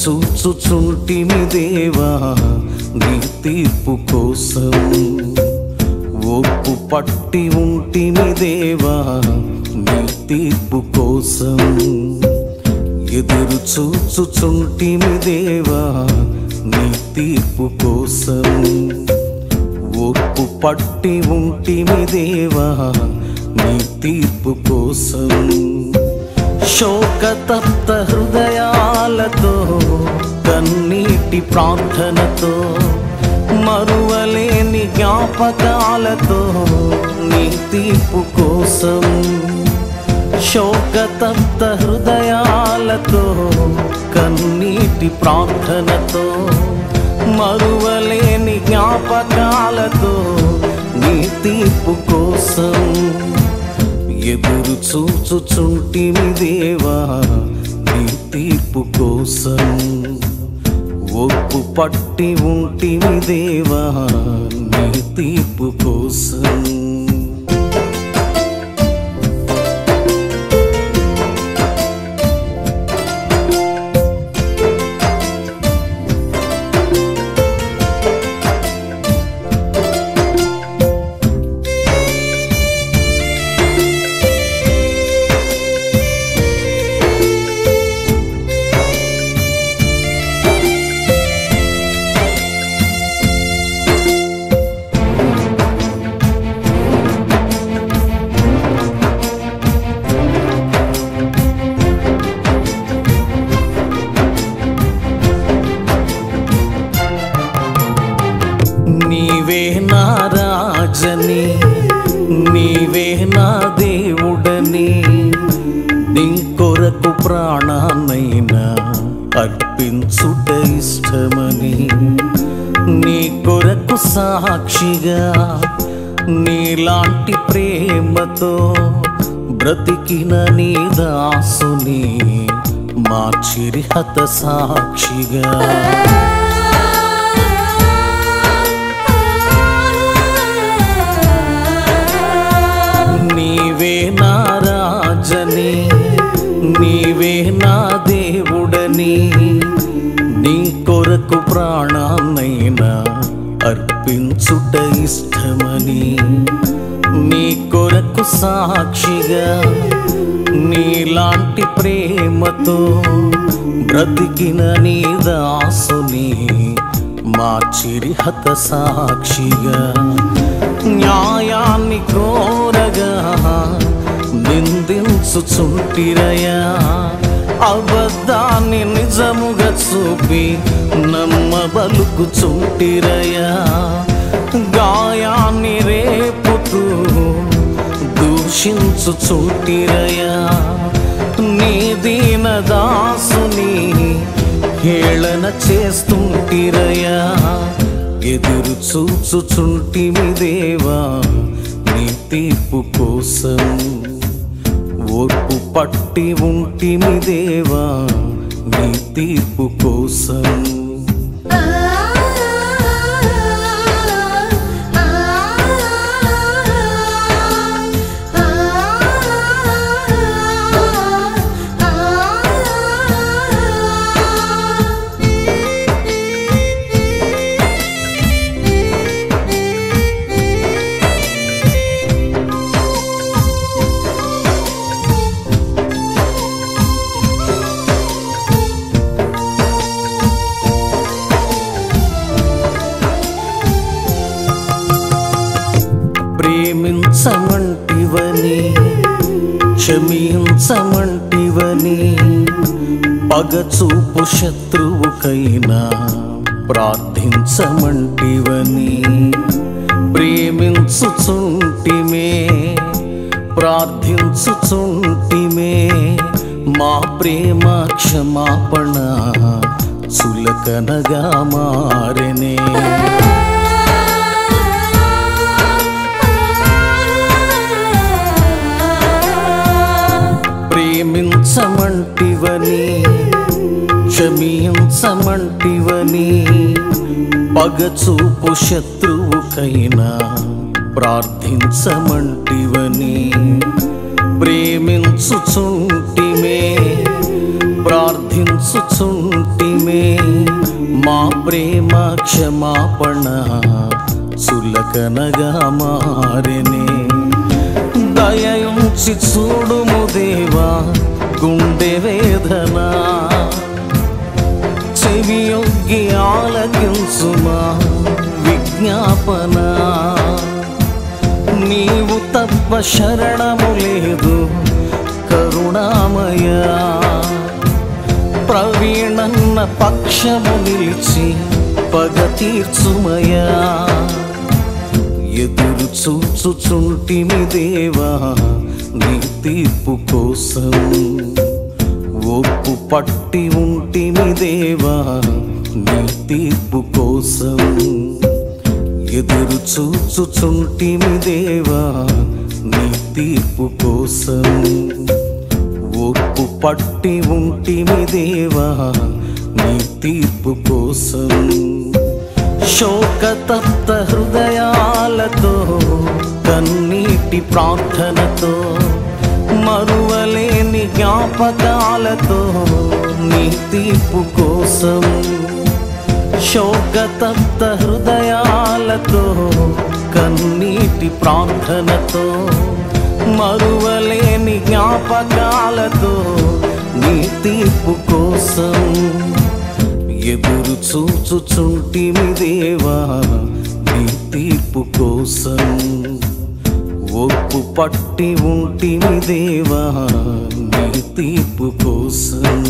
చూచుచుంటిమి దేవా నీ తీర్పు కోసం, ఓర్పు పట్టి ఉంటిమి దేవా నీ తీర్పు కోసం. ఎదురు చూచుచుంటిమి దేవా నీ తీర్పు కోసం, ఓర్పు పట్టి ఉంటిమి దేవా నీ తీర్పు కోసం. శోకతప్త హృదయాలతో కన్నీటి ప్రార్థనతో, మరువలేని జ్ఞాపకాలతో నీ తీర్పు కోసం. శోకతప్త హృదయాలతో కన్నీటి ప్రార్థనతో, మరువలేని జ్ఞాపకాలతో నీ తీర్పు కోసం. ఎదురు చూచుచుంటిమి దేవా నీ తీర్పు కోసం, ఓర్పు పట్టి ఉంటిమి దేవా నీ తీర్పు కోసం. నీవే నా రాజని, నీవే నా దేవుడని, నీ కొరకు ప్రాణాన్నైనా అర్పించుట ఇష్టమని, నీ కొరకు సాక్షిగా నీలాంటి ప్రేమతో బ్రతికిన నీ దాసుని మార్చిరి హత సాక్షిగా. నీవే నా రాజని, నీవే నా దేవుడని, నీ కొరకు ప్రాణాన్నైనా అర్పించుట ఇష్టమని, నీ కొరకు సాక్షిగా నీలాంటి ప్రేమతో బ్రతికిన నీ దాసుని మార్చిరి హత సాక్షిగా. న్యాయాన్ని కోరగా నిందించుచుంటిరయా, అబద్ధాన్ని నిజముగా చూపి నమ్మబలుకుచుంటిరయా. గాయాన్ని రేపుతూ దూషించుచుంటిరయా, నీ దీన దాసుని హేళన చేస్తుంటిరయా. ఎదురు చూచుచుంటిమి దేవా నీ తీర్పు కోసం, ఓర్పు పట్టి ఉంటిమి దేవా నీ తీర్పు కోసం. ప్రేమించమంటివని, క్షమించమంటివని, పగచూపు శత్రువుకైనా ప్రార్థించమంటివని ప్రేమించుచుంటిమే ప్రార్థించుచుంటిమే మా ప్రేమ క్షమాపణ చులకనగా మారెనే ప్రేమించమంటివని క్షమించమంటివని పగచూపు శత్రువుకైనా ప్రార్థించమంటివని ప్రేమించుచుంటిమే ప్రార్థించుచుంటిమే మా ప్రేమ క్షమాపణ చులకనగా మారెనే దయయుంచి చూడుము దేవా గుండె వేదన చెవియొగ్గి ఆలకించుమా విజ్ఞాపన నీవు తప్ప శరణము లేదు కరుణామయ ప్రవీణన్న పక్షము నిలిచి పగ తీర్చుమయా ఎదురు చూచుచుంటిమి దేవా నీ తీర్పు కోసం ఓర్పు పట్టి ఉంటిమి దేవా నీ తీర్పు కోసం ఎదురు చూచుచుంటిమి దేవా నీ తీర్పు కోసం ఓర్పు పట్టి ఉంటిమి దేవా నీ తీర్పు కోసం శోకతప్త హృదయాలతో కన్నీటి ప్రార్థనతో మరువలేని జ్ఞాపకాలతో నీ తీర్పు కోసం శోకతప్త హృదయాలతో కన్నీటి ప్రార్థనతో మరువలేని జ్ఞాపకాలతో నీ తీర్పు కోసం ఎదురు చూచుచుంటిమి దేవా నీ తీర్పు కోసం ఒప్పు పట్టి ఉంటిమి దేవా నీ తీర్పు కోసం